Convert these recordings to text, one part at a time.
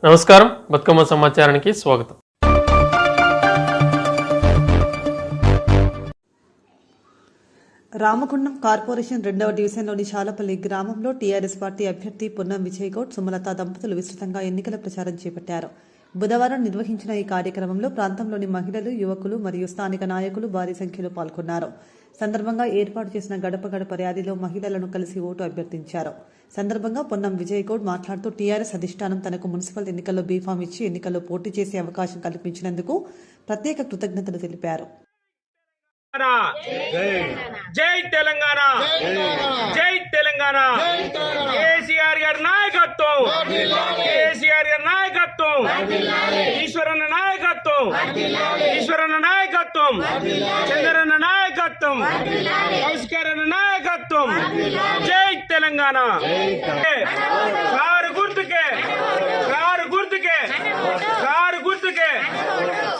నమస్కారం, బతుకమ్మ సమాచారానికి స్వాగతం. రామగుండం కార్పొరేషన్ 2వ డివిజన్లోని చాలపల్లి గ్రామంలో టీఆర్ఎస్ పార్టీ అభ్యర్థి పొన్నం విజయ్ గౌడ్, సుమలత దంపతులు విస్తృతంగా ఎన్నికల ప్రచారం చేపట్టారు. బుధవారం నిర్వహించిన ఈ కార్యక్రమంలో ప్రాంతంలోని మహిళలు, యువకులు మరియు స్థానిక నాయకులు భారీ సంఖ్యలో పాల్గొన్నారు. సందర్భంగా ఏర్పాటు చేసిన గడప గడప ర్యాలీలో మహిళలను కలిసి ఓటు అభ్యర్థించారు. సందర్భంగా పొన్నం విజయ్ గౌడ్ మాట్లాడుతూ టీఆర్ఎస్ అధిష్టానం తనకు మున్సిపల్ ఎన్నికల్లో బీఫామ్ ఇచ్చి ఎన్నికల్లో పోటీ చేసే అవకాశం కల్పించినందుకు ప్రత్యేక కృతజ్ఞతలు తెలిపారు. జై తెలంగాణ, జై తెలంగాణ. కేసీఆర్ గారి నాయకత్వం, కేసీఆర్ గారి నాయకత్వం, ఈశ్వరన్న నాయకత్వం, ఈశ్వరన్న నాయకత్వం, చంద్రన్న నాయకత్వం, కౌశికరన్న నాయకత్వం. జై తెలంగాణ. కారు గుర్తుకే, కారు గుర్తుకే, కారు గుర్తుకే,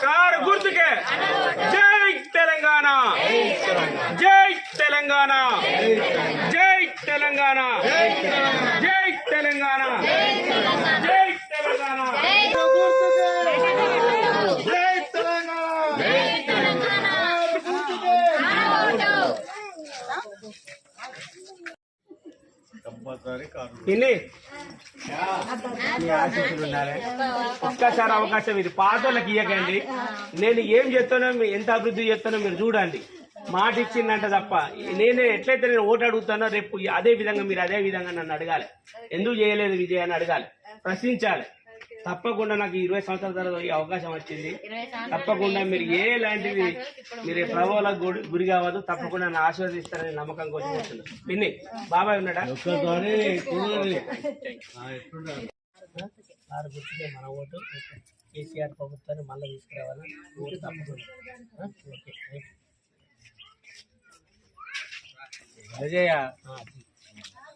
కారు గుర్తుకే. జై తెలంగాణ, జై తెలంగాణ, జై తెలంగాణ, జై తెలంగాణ, జై తెలంగాణ, జై తెలంగాణ. ఒక్కసారి అవకాశం ఇది పాతోళ్ళకి ఇవ్వకండి. నేను ఏం చేస్తానో, ఎంత అభివృద్ధి చేస్తానో మీరు చూడండి. మాట ఇచ్చిందంటే తప్ప నేను ఎట్లయితే నేను ఓటు అడుగుతానో రేపు అదే విధంగా మీరు అదే విధంగా నన్ను అడగాలి. ఎందుకు చేయలేదు విజయ్ అని అడగాలి, ప్రశ్నించాలి. తప్పకుండా నాకు 20 సంవత్సరాల తర్వాత ఈ అవకాశం వచ్చింది. తప్పకుండా మీరు లాంటిది మీరు ప్రభావాలకు గురి కావద్దు. తప్పకుండా నన్ను ఆశీర్వదిస్తారని నమ్మకం కోసం వస్తున్నాను. విన్ని బాబాయ్ ఉన్నాడా? మన ఓటు కేసీఆర్ ప్రభుత్వాన్ని మళ్ళీ తీసుకురావాలి. ఓటు తప్పకుండా. విజయ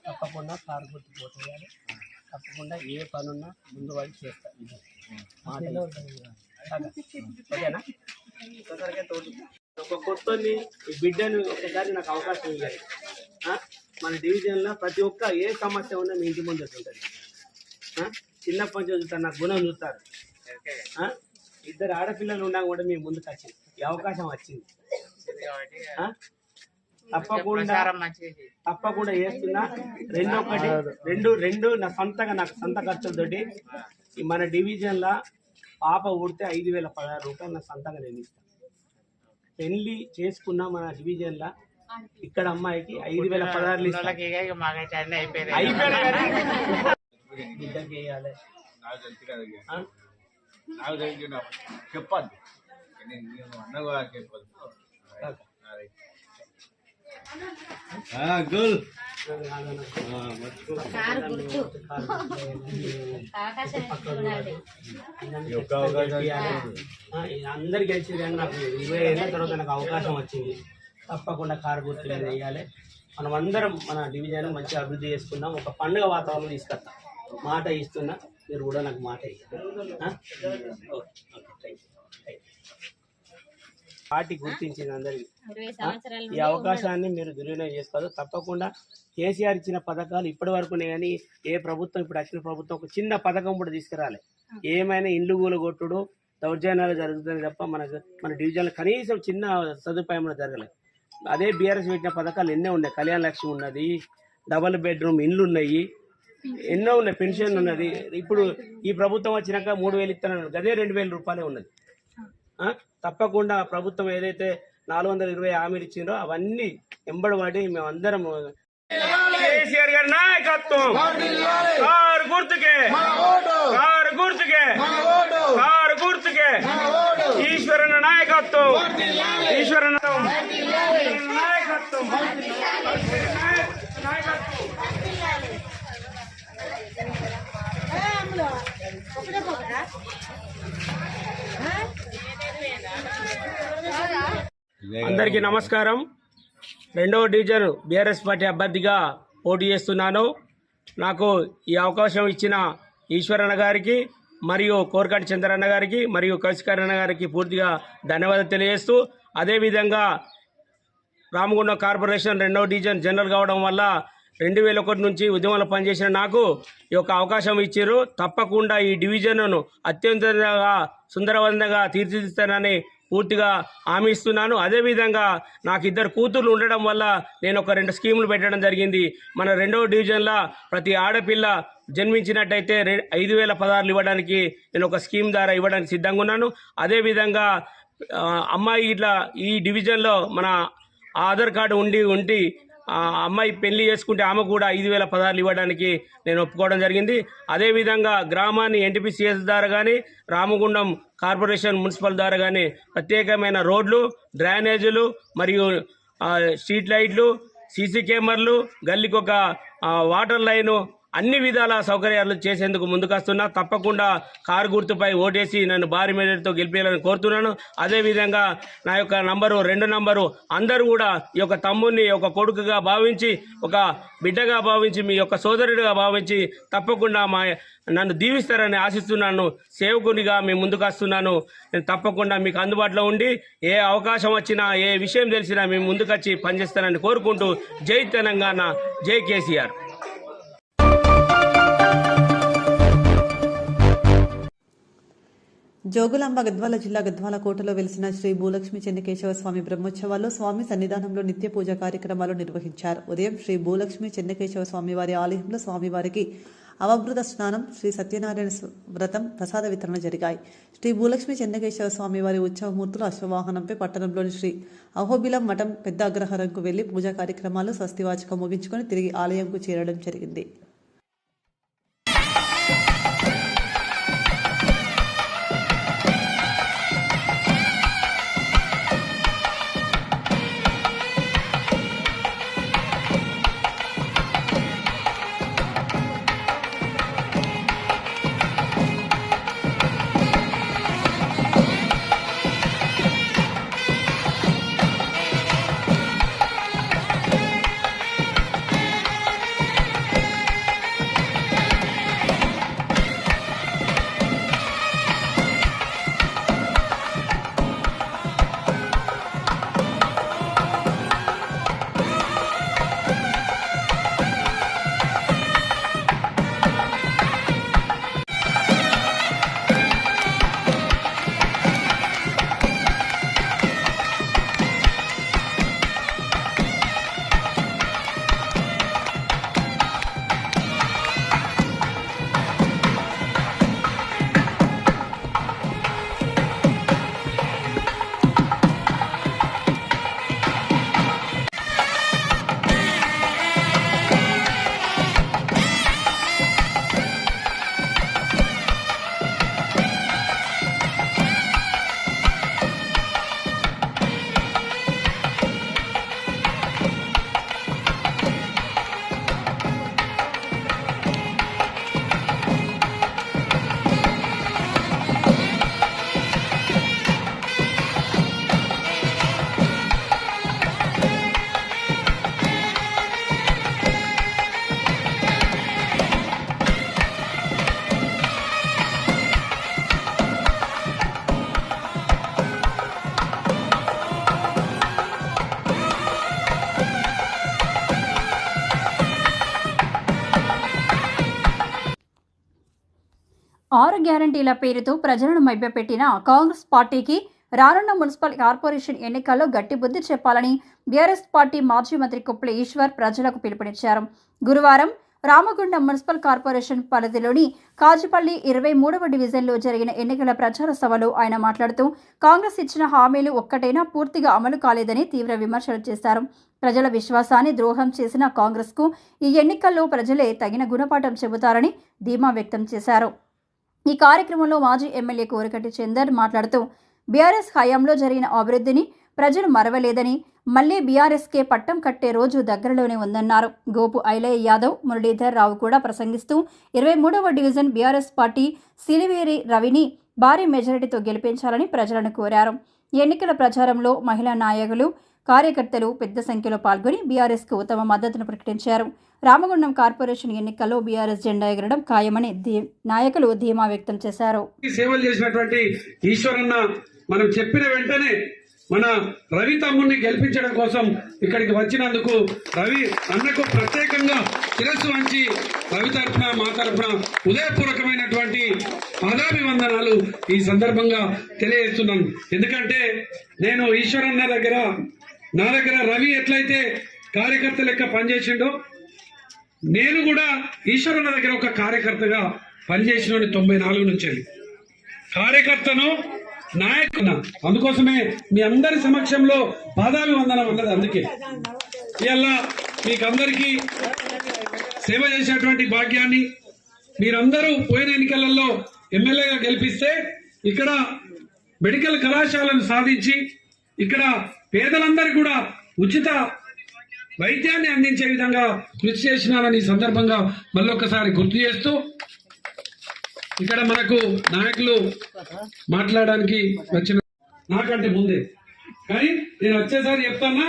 తప్పకుండా కారు గుర్తు పోతుంది. తప్పకుండా ఏ పనున్నా ముందు వాడి చేస్తాను. ఒక కొత్తని బిడ్డను ఒకసారి నాకు అవకాశం ఇవ్వాలి. మన డివిజన్లో ప్రతి ఒక్క ఏ సమస్య ఉన్నా మీ ఇంటి ముందు ఉంటుంది. చిన్నప్పటి నుంచి చూస్తారు, నాకు గుణం చూస్తారు. 2 ఆడపిల్లలు ఉన్నా కూడా మీ ముందుకు వచ్చింది. ఈ అవకాశం వచ్చింది. తప్పకుండా చేస్తున్నా. రెండు నా సొంతగా, నాకు సొంత ఖర్చులతోటి మన డివిజన్లో పాప ఊడితే 5,016 రూపాయలు నా సొంతంగా నేను ఇస్తాను. పెళ్లి చేసుకున్నా మన డివిజన్లో ఇక్కడ అమ్మాయికి 5,016 బిడ్డకి వేయాలి. చెప్పద్దు అందరు గెలిచింది కానీ నాకు 20 ఏళ్ళ తర్వాత నాకు అవకాశం వచ్చింది. తప్పకుండా కారు గుర్తు మీద వేయాలి. మనం అందరం మన డివిజన్ మంచిగా అభివృద్ధి చేసుకుందాం. ఒక పండుగ వాతావరణం తీసుకొస్తాం. మాట ఇస్తున్నా, మీరు కూడా నాకు మాట ఇస్తారు. పార్టీ గుర్తించింది అందరికి. ఈ అవకాశాన్ని మీరు దుర్వినియోగం చేసుకోవాలి. తప్పకుండా కేసీఆర్ ఇచ్చిన పథకాలు ఇప్పటి వరకు కానీ ఏ ప్రభుత్వం, ఇప్పుడు వచ్చిన ప్రభుత్వం ఒక చిన్న పథకం కూడా తీసుకురాలి. ఏమైనా ఇండ్లు కూలగొట్టుడు, దౌర్జన్యాలు జరుగుతుంది తప్ప మన డివిజన్లో కనీసం చిన్న సదుపాయం జరగలేదు. అదే బీఆర్ఎస్ పెట్టిన పథకాలు ఎన్నో ఉన్నాయి. కళ్యాణ లక్ష్మి ఉన్నది, డబల్ బెడ్రూమ్ ఇండ్లు ఉన్నాయి, ఎన్నో ఉన్నాయి, పెన్షన్ ఉన్నది. ఇప్పుడు ఈ ప్రభుత్వం వచ్చినాక 3,000 ఇస్తానన్నారు, అదే 2,000 రూపాయలే ఉన్నది. తప్పకుండా ప్రభుత్వం ఏదైతే 420 హామీలు ఇచ్చిందో అవన్నీ ఎంబడబడి మేమందరం కేసీఆర్ గారి నాయకత్వం, కారు గుర్తుకే, కారు గుర్తుకే, కారు గుర్తుకే. ఈశ్వరన్న నాయకత్వం, ఈశ్వరన్న నాయకత్వం, నాయకత్వం. అందరికీ నమస్కారం. 2వ డివిజన్ బీఆర్ఎస్ పార్టీ అభ్యర్థిగా పోటీ చేస్తున్నాను. నాకు ఈ అవకాశం ఇచ్చిన ఈశ్వరన్న గారికి మరియు కోరకాటి చంద్రన్న గారికి మరియు కౌశికరన్న గారికి పూర్తిగా ధన్యవాదాలు తెలియజేస్తూ, అదేవిధంగా రామగుండం కార్పొరేషన్ 2వ డివిజన్ జనరల్ కావడం వల్ల 2001 నుంచి ఉద్యమంలో పనిచేసిన నాకు ఈ యొక్క అవకాశం ఇచ్చారు. తప్పకుండా ఈ డివిజన్ను అత్యంతంగా సుందరవంతంగా తీర్చిదిస్తానని పూర్తిగా హామీ ఇస్తున్నాను. అదేవిధంగా నాకు 2 కూతుర్లు ఉండడం వల్ల నేను ఒక 2 స్కీములు పెట్టడం జరిగింది. మన 2వ డివిజన్లో ప్రతి ఆడపిల్ల జన్మించినట్టయితే 5,000 పదహారులు ఇవ్వడానికి నేను ఒక స్కీమ్ ద్వారా ఇవ్వడానికి సిద్ధంగా ఉన్నాను. అదేవిధంగా అమ్మాయి ఇట్లా ఈ డివిజన్లో మన ఆధార్ కార్డు ఉండి అమ్మాయి పెళ్లి చేసుకుంటే ఆమె కూడా 5,000 పదహారులు ఇవ్వడానికి నేను ఒప్పుకోవడం జరిగింది. అదేవిధంగా గ్రామాన్ని ఎన్టీపీసీఎస్ ద్వారా కానీ రామగుండం కార్పొరేషన్ మున్సిపల్ ద్వారా కానీ ప్రత్యేకమైన రోడ్లు, డ్రైనేజీలు మరియు స్ట్రీట్ లైట్లు, సీసీ కెమెరాలు, గల్లీకి ఒక వాటర్ లైను, అన్ని విధాల సౌకర్యాలు చేసేందుకు ముందుకొస్తున్నా. తప్పకుండా కారు గుర్తుపై ఓటేసి నన్ను భారీ మెజారిటీతో గెలిపేయాలని కోరుతున్నాను. అదేవిధంగా నా యొక్క 2 నంబరు అందరూ కూడా ఈ యొక్క తమ్ముడిని ఒక కొడుకుగా భావించి, ఒక బిడ్డగా భావించి, మీ యొక్క సోదరుడిగా భావించి తప్పకుండా నన్ను దీవిస్తారని ఆశిస్తున్నాను. సేవకునిగా మీ ముందుకు వస్తున్నాను. నేను తప్పకుండా మీకు అందుబాటులో ఉండి ఏ అవకాశం వచ్చినా, ఏ విషయం తెలిసినా మీ ముందుకొచ్చి పనిచేస్తానని కోరుకుంటూ జై తెలంగాణ, జై కేసీఆర్. జోగులాంబ గద్వాల జిల్లా గద్వాల కోటలో వెలిసిన శ్రీ భూలక్ష్మి చెన్నకేశవ స్వామి బ్రహ్మోత్సవాల్లో స్వామి సన్నిధానంలో నిత్య పూజ కార్యక్రమాలు నిర్వహించారు. ఉదయం శ్రీ భూలక్ష్మి చెన్నకేశవ స్వామి వారి ఆలయంలో స్వామివారికి అవభృత స్నానం, శ్రీ సత్యనారాయణ వ్రతం, ప్రసాద వితరణ జరిగాయి. శ్రీ భూలక్ష్మి చెన్నకేశవ స్వామి వారి ఉత్సవమూర్తులు అశ్వవాహనంపై పట్టణంలోని శ్రీ అహోబిలం మఠం పెద్ద అగ్రహారంకు వెళ్లి పూజా కార్యక్రమాలు స్వస్తివాచకం ముగించుకొని తిరిగి ఆలయంకు చేరడం జరిగింది. ఆరు గ్యారంటీల పేరుతో ప్రజలను మభ్యపెట్టిన కాంగ్రెస్ పార్టీకి రానున్న మున్సిపల్ కార్పొరేషన్ ఎన్నికల్లో గట్టి బుద్ధి చెప్పాలని బీఆర్ఎస్ పార్టీ మాజీ మంత్రి కొప్పుల ఈశ్వర్ ప్రజలకు పిలుపునిచ్చారు. గురువారం రామగుండం మున్సిపల్ కార్పొరేషన్ పరిధిలోని కాజుపల్లి 23వ డివిజన్లో జరిగిన ఎన్నికల ప్రచార సభలో ఆయన మాట్లాడుతూ కాంగ్రెస్ ఇచ్చిన హామీలు ఒక్కటైనా పూర్తిగా అమలు కాలేదని తీవ్ర విమర్శలు చేశారు. ప్రజల విశ్వాసాన్ని ద్రోహం చేసిన కాంగ్రెస్కు ఈ ఎన్నికల్లో ప్రజలే తగిన గుణపాఠం చెబుతారని ధీమా వ్యక్తం చేశారు. ఈ కార్యక్రమంలో మాజీ ఎమ్మెల్యే కోరకటి చందర్ మాట్లాడుతూ బీఆర్ఎస్ హయాంలో జరిగిన అభివృద్ధిని ప్రజలు మరవలేదని, మళ్లీ బీఆర్ఎస్కే పట్టం కట్టే రోజు దగ్గరలోనే ఉందన్నారు. గోపు ఐలయ్య యాదవ్, మురళీధర్ రావు కూడా ప్రసంగిస్తూ 23వ డివిజన్ బీఆర్ఎస్ పార్టీ సిలివేరి రవిని భారీ మెజారిటీతో గెలిపించాలని ప్రజలను కోరారు. ఎన్నికల ప్రచారంలో మహిళా నాయకులు, కార్యకర్తలు పెద్ద సంఖ్యలో పాల్గొని బీఆర్ఎస్కు ఉత్తమ మద్దతును ప్రకటించారు. రామగుండం కార్పొరేషన్ ఎన్నికల్లో బీఆర్ఎస్ జెండా ఎగరడం ఖాయమని నాయకులు ధీమా వ్యక్తం చేశారు. సేవలు చేసినటువంటి ఈశ్వరన్న మనం చెప్పిన వెంటనే మన రవి తమ్ముడిని గెలిపించడం కోసం ఇక్కడికి వచ్చినందుకు రవి అన్నకు ప్రత్యేకంగా శిరస్సు వంచి రవి తరఫున మా తరఫున హృదయపూర్వకమైనటువంటి పాదాభివందనాలు ఈ సందర్భంగా తెలియజేస్తున్నాను. ఎందుకంటే నేను ఈశ్వరన్న దగ్గర నా దగ్గర రవి ఎట్లయితే కార్యకర్త లెక్క పనిచేసిండో నేను కూడా ఈశ్వరన్న దగ్గర ఒక కార్యకర్తగా పనిచేసిన 94 నుంచి కార్యకర్తను నాయకున. అందుకోసమే మీ అందరి సమక్షంలో పాదాభివందనం అన్నది. అందుకే ఇవాళ మీకందరికీ సేవ చేసేటువంటి భాగ్యాన్ని మీరందరూ పోయిన ఎన్నికలలో ఎమ్మెల్యేగా గెలిపిస్తే ఇక్కడ మెడికల్ కళాశాలను సాధించి ఇక్కడ పేదలందరికీ కూడా ఉచిత వైద్యాన్ని అందించే విధంగా కృషి చేసినానని ఈ సందర్భంగా మళ్ళొక్కసారి గుర్తు చేస్తూ ఇక్కడ మనకు నాయకులు మాట్లాడడానికి వచ్చిన నాకంటే ముందే కానీ నేను వచ్చేసారి చెప్తానా,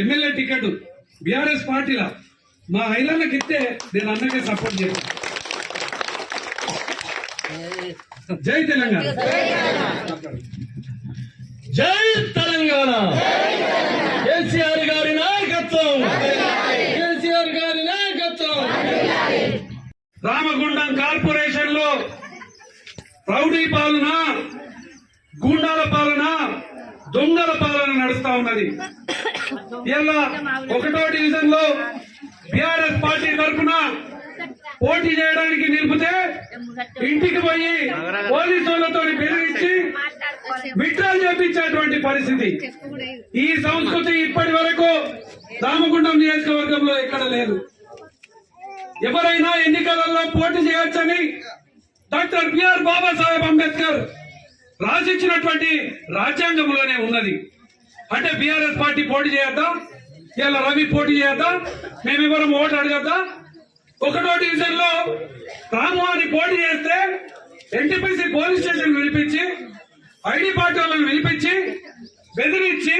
ఎమ్మెల్యే టికెట్ బీఆర్ఎస్ పార్టీలా మా ఐలన్నకి ఇస్తే నేను అన్నకే సపోర్ట్ చేస్తాను. జై తెలంగాణ, జై తెలంగాణ. కేసీఆర్ గారి నాయకత్వం, కేసీఆర్ గారి నాయకత్వం. రామగుండం కార్పొరేషన్ లో రౌడీ పాలన, గూండాల పాలన, దొంగల పాలన నడుస్తా ఉన్నది. ఇలా 1వ డివిజన్ లో బీఆర్ఎస్ పార్టీ తరఫున పోటీ చేయడానికి నిలిపితే ఇంటికి పోయి పోలీసులతో బెదిరించి విత్డ్రాల్ చేపించేటువంటి పరిస్థితి. ఈ సంస్కృతి ఇప్పటి వరకు రామగుండం నియోజకవర్గంలో ఎక్కడ లేదు. ఎవరైనా ఎన్నికలలో పోటీ చేయొచ్చని డాక్టర్ బిఆర్ బాబాసాహెబ్ అంబేద్కర్ రాసిచ్చినటువంటి రాజ్యాంగంలోనే ఉన్నది. అంటే బీఆర్ఎస్ పార్టీ పోటీ చేయొద్దా? ఇలా రవి పోటీ చేయొద్దా? మేమెవరం ఓటు అడగద్దా? 1వ డివిజన్ లో రాము అని పోటీ చేస్తే ఎన్టీపీసీ పోలీస్ స్టేషన్ పిలిపించి ఐడి పార్టీ వాళ్ళని పిలిపించి బెదిరించి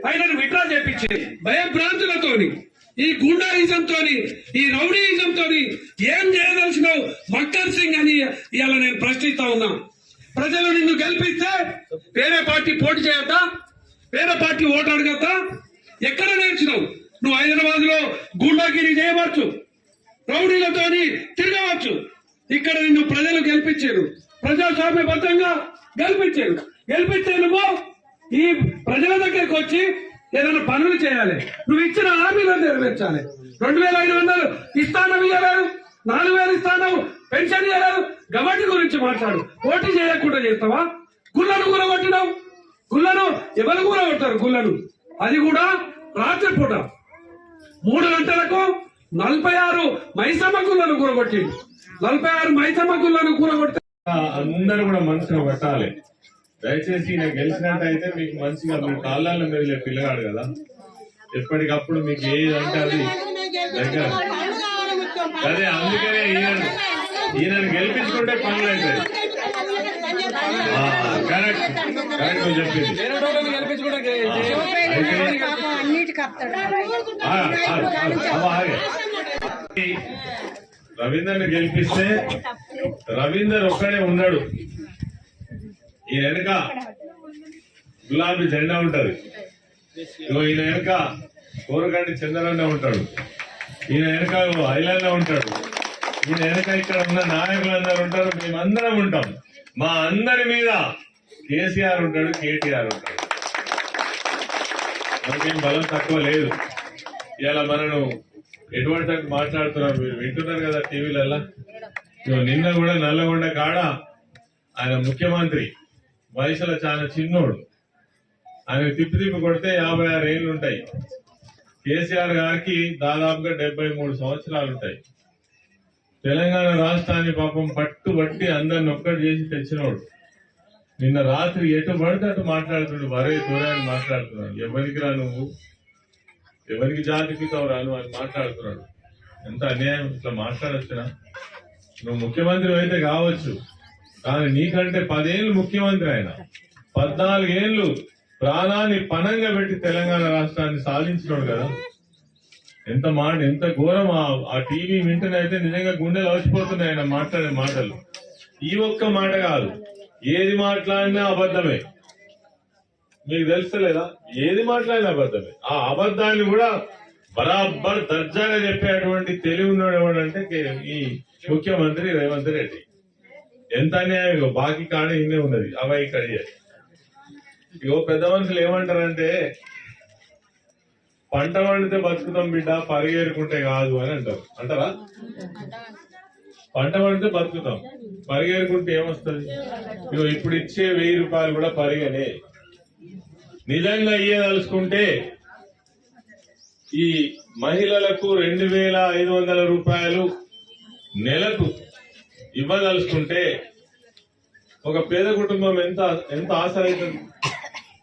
ఆయనను విత్డ్రా చేపించి భయభ్రాంతులతోని, ఈ గుండాయిజంతోని, ఈ రౌడీయిజంతోని ఏం చేయదలిసినావు మక్కర్ సింగ్ అని ఇవాళ నేను ప్రశ్నిస్తా ఉన్నా. ప్రజలు నిన్ను గెలిపిస్తే వేరే పార్టీ పోటీ చేయొద్దా? వేరే పార్టీ ఓటు అడగద్దా? ఎక్కడ నేర్చినావు? నువ్వు హైదరాబాద్ లో గుండాగిరి చేయవచ్చు, రౌడీలతోని తిరగవచ్చు. ఇక్కడ నిన్ను ప్రజలు గెలిపించారు, ప్రజాస్వామ్యబద్ధంగా గెలిపించారు. గెలిపిస్తే నువ్వు ఈ ప్రజల దగ్గరికి వచ్చి ఏదైనా పనులు చేయాలి, నువ్వు ఇచ్చిన హామీలను నెరవేర్చాలి. 2500 ఇస్తాను ఇవ్వలేదు, 4000 ఇస్తాను పెన్షన్ ఇవ్వలేదు. గవర్నమెంట్ గురించి మాట్లాడు. పోటీ చేయకుండా చేస్తావా? గుళ్ళను కూరగొట్టినావు. గుళ్ళను ఎవరు కూరగొట్టారు? గుళ్ళను అది కూడా రాత్రిపూట 3 గంటలకు 46 మైసమ్మ గుళ్ళను కూరగొట్టి 46 మైసమ్మ గుళ్ళను కూరగొట్టి అందరూ కూడా మనసులో పెట్టాలి. దయచేసి ఈయన గెలిచినట్టయితే మీకు మంచిగా మీ కాళ్ళల్లో మెదిలే పిల్లగాడు కదా, ఎప్పటికప్పుడు మీకు ఏదంటే అది దగ్గర. అదే అందుకనే ఈయనను గెలిపించుకుంటే పనులు అవుతాయి. కరెక్ట్ కరెక్ట్ నువ్వు చెప్పింది. రవీందర్ని గెలిపిస్తే రవీందర్ ఒక్కడే ఉన్నాడు. ఈ వెనుక గులాబీ జెండా ఉంటది, ఈయన వెనుక కోరకండి చంద్రన్న ఉంటాడు, ఈయన వెనుక ఐలన్న ఉంటాడు, ఈయన వెనుక ఇక్కడ ఉన్న నాయకులందరూ ఉంటారు, మేమందరం ఉంటాం. మా అందరి మీద కేసీఆర్ ఉంటాడు, కేటీఆర్ ఉంటాడు. మనకేం బలం తక్కువ లేదు. ఇలా మనను ఎటువంటి మాట్లాడుతున్నారు, మీరు వింటున్నారు కదా టీవీలలో. నిన్న కూడా నల్లగొండ కాడ ఆయన ముఖ్యమంత్రి వయసులో చాలా చిన్నోడు, ఆయన తిప్పి కొడితే 56 ఏళ్ళు ఉంటాయి. కేసీఆర్ గారికి దాదాపుగా 73 సంవత్సరాలు ఉంటాయి. తెలంగాణ రాష్ట్రాన్ని పాపం పట్టుబట్టి అందరిని ఒక్కటి చేసి తెచ్చినోడు. నిన్న రాత్రి ఎటు పడితే అటు మాట్లాడుతున్నాడు, వరే దూరాన్ని మాట్లాడుతున్నాడు. ఎవరికి రా నువ్వు, ఎవరికి జాతికి రాను అని మాట్లాడుతున్నాడు. ఎంత అన్యాయం! ఇట్లా మాట్లాడొచ్చునా? నువ్వు ముఖ్యమంత్రి అయితే కావచ్చు, కానీ నీకంటే 10 ఏళ్ళు ముఖ్యమంత్రి ఆయన. 14 ఏళ్ళు ప్రాణాన్ని పణంగా పెట్టి తెలంగాణ రాష్ట్రాన్ని సాధించినాడు కదా. ఎంత మాట, ఎంత ఘోరం! ఆ టీవీ వింటేనైతే నిజంగా గుండెలు వచ్చిపోతున్నాయి ఆయన మాట్లాడే మాటలు. ఈ ఒక్క మాట కాదు, ఏది మాట్లాడినా అబద్ధమే. మీకు తెలుస్తలేదా? ఏది మాట్లాడిన అబద్ధమే. ఆ అబద్ధాన్ని కూడా బరాబర్ దర్జాగా చెప్పేటువంటి తెలివి ఉన్నాడు ఎవడంటే ఈ ముఖ్యమంత్రి రేవంత్ రెడ్డి. ఎంత అన్యాయం, బాకీ కాడే ఇన్నే ఉన్నది అవై కడియే. ఇగో పెద్ద మనుషులు ఏమంటారంటే పంట పండితే బతుకుతాం బిడ్డ, పరిగేరుకుంటే కాదు అని అంటారు. అంటారా? పంట పండితే బతుకుతాం, పరిగేరుకుంటే ఏమొస్తుంది? ఇగో ఇప్పుడు ఇచ్చే 1000 రూపాయలు కూడా పరిగనే. నిజంగా ఇయ్యదలుచుకుంటే ఈ మహిళలకు 2500 రూపాయలు నెలకు ఇవ్వదలుచుకుంటే ఒక పేద కుటుంబం ఎంత ఎంత ఆశలవుతుంది,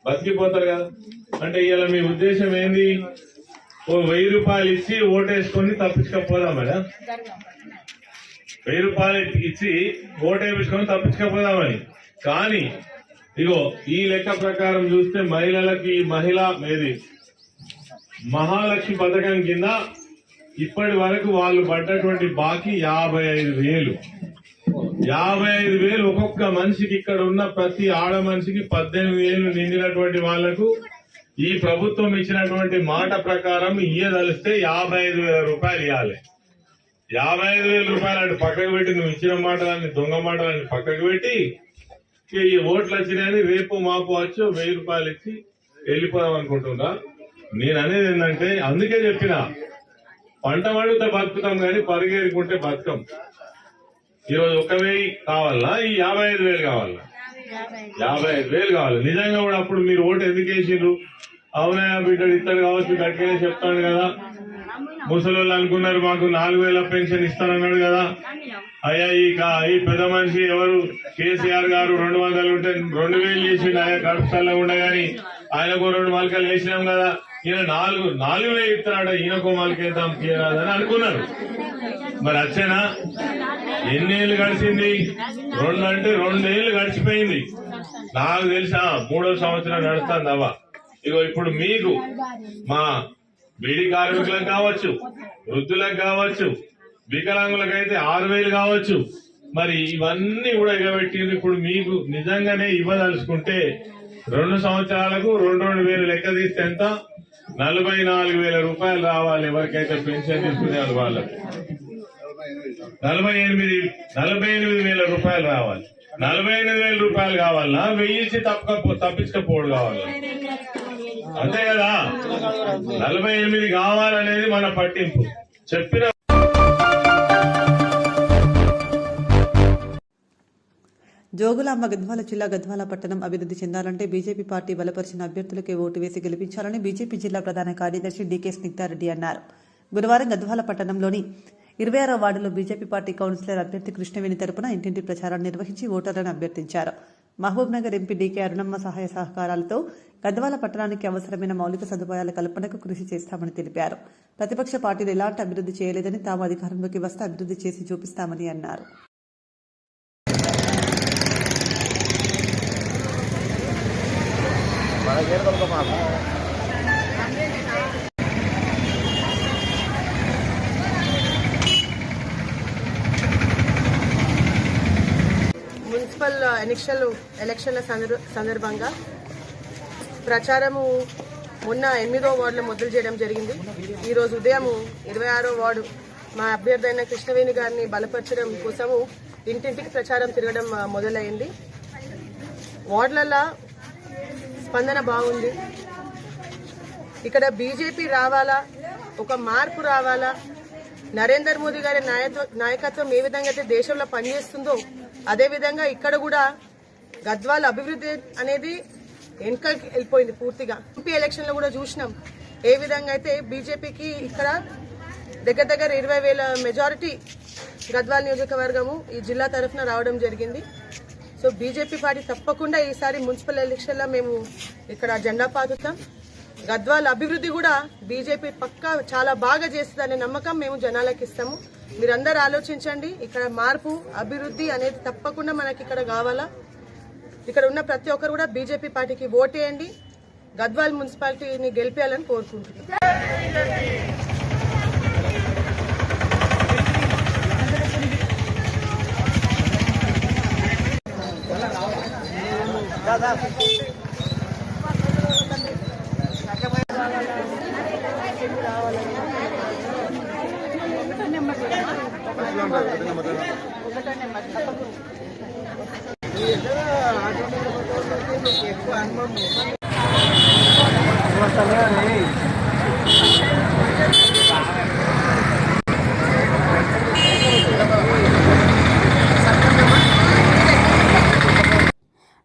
బతికిపోతారు కదా. అంటే ఇవాళ మీ ఉద్దేశం ఏంది? ఓ 1000 రూపాయలు ఇచ్చి ఓటేసుకొని తప్పించకపోదామని, 1000 రూపాయలు ఇచ్చి ఓటేపించుకొని తప్పించకపోదామని. కానీ ఇగో ఈ లెక్క ప్రకారం చూస్తే మహిళలకి మహిళా ఏది మహాలక్ష్మి పథకం కింద ఇప్పటి వరకు వాళ్ళు పడ్డటువంటి బాకీ 55,000. 55,000 ఒక్కొక్క మనిషికి, ఇక్కడ ఉన్న ప్రతి ఆడ మనిషికి 18,000 నిండినటువంటి వాళ్లకు ఈ ప్రభుత్వం ఇచ్చినటువంటి మాట ప్రకారం ఇయ్యదలిస్తే 55,000 రూపాయలు ఇవ్వాలి. 55,000 రూపాయలు అంటే పక్కకు పెట్టి, నువ్వు ఇచ్చిన మాటలన్నీ దొంగ మాటలన్నీ పక్కకు పెట్టి, ఈ ఓట్లు వచ్చినాయని రేపు మాపు వచ్చి 1000 రూపాయలు ఇచ్చి వెళ్ళిపోదాం అనుకుంటున్నా. నేను అనేది ఏంటంటే, అందుకే చెప్పిన పంట పండితే బతుకుతాం కానీ పరిగెరుకుంటే బతుకం. ఈరోజు 1,000 కావాలా, ఈ 55,000 కావాలా? 55,000 కావాలి. నిజంగా కూడా అప్పుడు మీరు ఓటు ఎందుకు వేసిండ్రు? అవునా బిడ్డడు ఇస్తాడు కావచ్చు, గట్టిగానే చెప్తాడు కదా. ముసలోళ్ళు అనుకున్నారు మాకు 4,000 పెన్షన్ ఇస్తానన్నాడు కదా. అయ్యా ఈ పెద్ద మనిషి ఎవరు కేసీఆర్ గారు 200 ఉంటే 2,000 చేసిండు. ఆయా కడుపుతల్లా ఉండగాని ఆయనకు 2 మలకలు వేసినాం కదా. ఈయన 4,000 ఇస్తున్నాడు, ఈయనకో మలకేద్దాం తీయరాదని అనుకున్నారు. మరి వచ్చేనా? ఎన్నేళ్ళు గడిచింది? 2 అంటే 2 ఏళ్ళు గడిచిపోయింది. నాకు తెలిసా 3వ సంవత్సరం నడుస్తుంది అవ్వ. ఇగో ఇప్పుడు మీకు మా బీడీ కార్మికులకు కావచ్చు, వృద్ధులకు కావచ్చు, వికలాంగులకైతే 6,000 కావచ్చు. మరి ఇవన్నీ కూడా ఎగబెట్టింది. ఇప్పుడు మీకు నిజంగానే ఇవ్వదలుచుకుంటే 2 సంవత్సరాలకు 2,000 లెక్క తీస్తే ఎంత? 44,000 రూపాయలు రావాలి ఎవరికైతే పెన్షన్ తీసుకునే వాళ్ళకి. 48,000 రూపాయలు రావాలి. 48,000 రూపాయలు కావాలన్నా 1000 ఇచ్చి తప్పించకపోవడం కావాలి. అంతే కదా? 48 కావాలనేది మన పట్టింపు. చెప్పిన జోగులాంబ గద్వాల జిల్లా గద్వాల పట్టణం అభివృద్ధి చెందాలంటే బీజేపీ పార్టీ బలపరిచిన అభ్యర్థులకే ఓటు వేసి గెలిపించాలని బీజేపీ జిల్లా ప్రధాన కార్యదర్శి డీకే స్నిగ్ధారెడ్డి అన్నారు. గురువారం గద్వాల పట్టణంలోని 26వ వార్డులో బీజేపీ పార్టీ కౌన్సిలర్ అభ్యర్థి కృష్ణవేణి తరపున ఇంటింటి ప్రచారాన్ని నిర్వహించి ఓటర్లను అభ్యర్థించారు. మహబూబ్ నగర్ ఎంపీ డీకే అరుణమ్మ సహాయ సహకారాలతో గద్వాల పట్టణానికి అవసరమైన మౌలిక సదుపాయాల కల్పనకు కృషి చేస్తామని తెలిపారు. ప్రతిపక్ష పార్టీలు ఎలాంటి అభివృద్ధి చేయలేదని, తాము అధికారంలోకి వస్తే అభివృద్ధి చేసి చూపిస్తామని అన్నారు. మున్సిపల్ ఎలక్షన్ల సందర్భంగా ప్రచారము మొన్న 8వ వార్డులో మొదలు చేయడం జరిగింది. ఈరోజు ఉదయం 26వ వార్డు మా అభ్యర్థి అయిన కృష్ణవేణి గారిని బలపరచడం కోసము ఇంటింటికి ప్రచారం తిరగడం మొదలైంది. వార్డులలో స్పందన బాగుంది. ఇక్కడ బీజేపీ రావాలా, ఒక మార్పు రావాలా, నరేంద్ర మోదీ గారి నాయకత్వం ఏ విధంగా అయితే దేశంలో పనిచేస్తుందో అదేవిధంగా ఇక్కడ కూడా గద్వాల అభివృద్ధి అనేది వెనుకకి వెళ్ళిపోయింది పూర్తిగా. ఎంపీ ఎలక్షన్ లో కూడా చూసినాం ఏ విధంగా అయితే బీజేపీకి ఇక్కడ దగ్గర 20,000 మెజారిటీ గద్వాల నియోజకవర్గము ఈ జిల్లా తరఫున రావడం జరిగింది. సో బీజేపీ పార్టీ తప్పకుండా ఈసారి మున్సిపల్ ఎలక్షన్లో మేము ఇక్కడ జెండా పాతుతాం. గద్వాల అభివృద్ధి కూడా బీజేపీ పక్కా చాలా బాగా చేస్తుందనే నమ్మకం మేము జనాలకు ఇస్తాము. మీరందరూ ఆలోచించండి. ఇక్కడ మార్పు అభివృద్ధి అనేది తప్పకుండా మనకి ఇక్కడ కావాలా. ఇక్కడ ఉన్న ప్రతి ఒక్కరు కూడా బీజేపీ పార్టీకి ఓటేయండి, గద్వాల్ మున్సిపాలిటీని గెలిపేయాలని కోరుకుంటున్నాం. ఒకటో నెంబర్ ఎక్కువ అనుభవం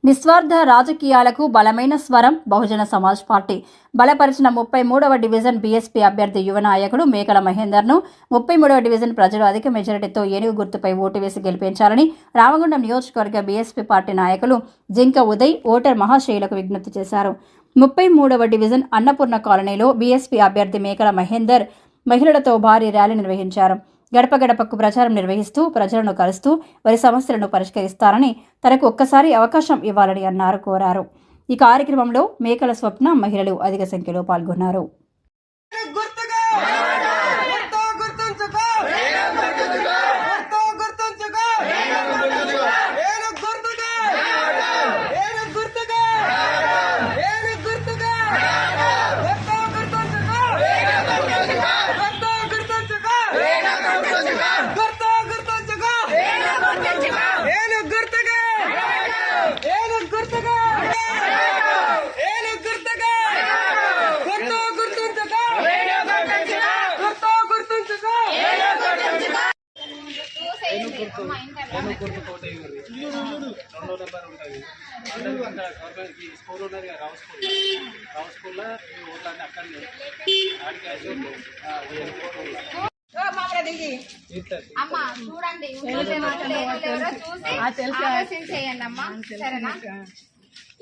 నిస్వార్థ రాజకీయాలకు బలమైన స్వరం బహుజన సమాజ్ పార్టీ బలపరిచిన 33వ డివిజన్ బీఎస్పీ అభ్యర్థి యువ నాయకుడు మేకల మహేందర్ను 33వ డివిజన్ ప్రజలు అధిక మెజారిటీతో ఏనుగు గుర్తుపై ఓటు వేసి గెలిపించాలని రామగుండం నియోజకవర్గ బీఎస్పీ పార్టీ నాయకులు జింక ఉదయ్ ఓటర్ మహాశయులకు విజ్ఞప్తి చేశారు. 33వ డివిజన్ అన్నపూర్ణ కాలనీలో బీఎస్పీ అభ్యర్థి మేకల మహేందర్ మహిళలతో భారీ ర్యాలీ నిర్వహించారు. గడప గడపకు ప్రచారం నిర్వహిస్తూ ప్రజలను కలుస్తూ వారి సమస్యలను పరిష్కరిస్తారని తనకు ఒక్కసారి అవకాశం ఇవ్వాలని కోరారు. ఈ కార్యక్రమంలో మేకల స్వప్న మహిళలు అధిక సంఖ్యలో పాల్గొన్నారు. అమ్మా చూడండి చేయండి అమ్మా సరేనా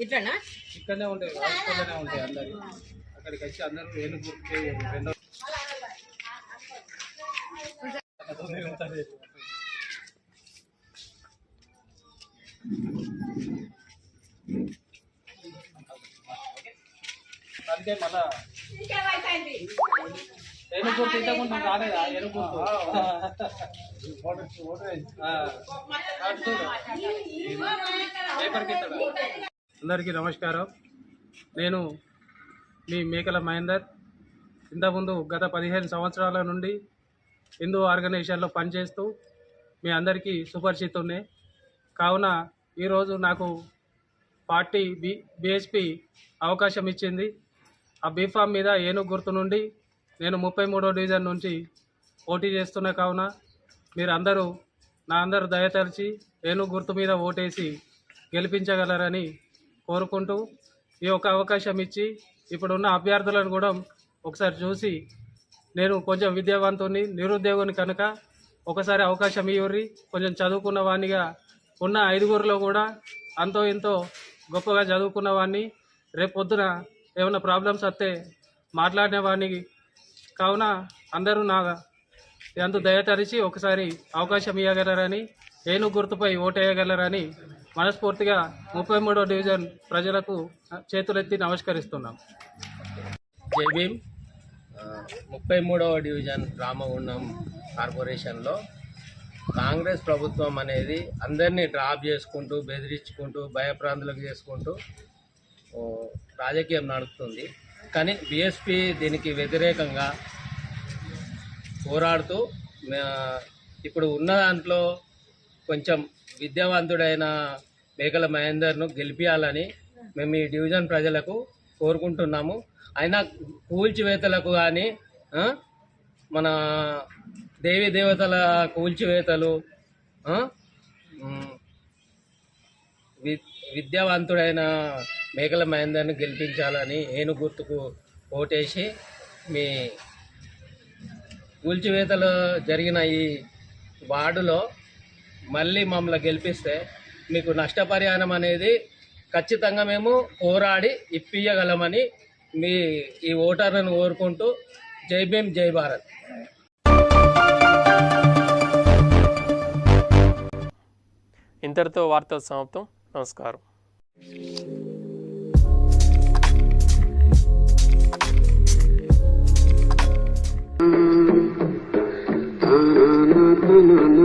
ఇట్లనా ఇక్కడనే ఉంటాయి రాష్ట్రంలోనే ఉంటాయి అందరు అక్కడికి వచ్చి అందరూ ఏనుగు రెండో అంటే మళ్ళా ఏనుగు ఇంతకుండా రాలేదా ఏనుగు అందరికీ నమస్కారం. నేను మీ మేకల మహేందర్. ఇంతకుముందు గత 15 సంవత్సరాల నుండి హిందూ ఆర్గనైజేషన్లో పనిచేస్తూ మీ అందరికీ సుపరిచితున్నే. కావున ఈరోజు నాకు పార్టీ బీఎస్పీ అవకాశం ఇచ్చింది. ఆ బీఫామ్ మీద ఏనుగు గుర్తు నుండి నేను 33వ డివిజన్ నుంచి పోటీ చేస్తున్నా. కావున మీరు అందరూ అందరూ దయతలిచి ఏనుగు గుర్తు మీద ఓటేసి గెలిపించగలరని కోరుకుంటూ ఈ యొక్క అవకాశం ఇచ్చి ఇప్పుడున్న అభ్యర్థులను కూడా ఒకసారి చూసి నేను కొంచెం విద్యావంతుని నిరుద్యోగుని కనుక ఒకసారి అవకాశం ఇవ్వరి. కొంచెం చదువుకున్న వాడినిగా ఉన్న 5గురిలో కూడా అంతో ఎంతో గొప్పగా చదువుకున్న వాడిని, రేపు పొద్దున ఏమైనా ప్రాబ్లమ్స్ వస్తే మాట్లాడిన వాడిని. కావున అందరూ ఎంతో దయతరిచి ఒకసారి అవకాశం ఇవ్వగలరని, ఏనుగు గుర్తుపై ఓటేయగలరని మనస్ఫూర్తిగా 33వ డివిజన్ ప్రజలకు చేతులెత్తి నమస్కరిస్తున్నాం. జై భీమ్. 33వ డివిజన్ రామగుండం కార్పొరేషన్లో కాంగ్రెస్ ప్రభుత్వం అనేది అందరినీ డ్రాప్ చేసుకుంటూ బెదిరించుకుంటూ భయప్రాంతులకు చేసుకుంటూ రాజకీయం నడుపుతుంది. కానీ బీఎస్పీ దీనికి వ్యతిరేకంగా పోరాడుతూ ఇప్పుడు ఉన్న దాంట్లో కొంచెం విద్యావంతుడైన మేకల మహేందర్ను గెలిపించాలని మేము ఈ డివిజన్ ప్రజలకు కోరుకుంటున్నాము. అయినా కూల్చివేతలకు కానీ మన దేవీ దేవతల కూల్చివేతలు, విద్యావంతుడైన మేకల మహేందర్ను గెలిపించాలని ఏనుగు గుర్తుకు ఓటేసి మీ కూల్చివేతలు జరిగిన ఈ వార్డులో మళ్ళీ మమ్మల్ని గెలిపిస్తే మీకు నష్టపరిహారం అనేది ఖచ్చితంగా మేము పోరాడి ఇప్పియగలమని మీ ఈ ఓటర్లను కోరుకుంటూ జై భీమ్ జై భారత్. ఇంతటితో వార్తలు సమాప్తం. నమస్కారం. na na na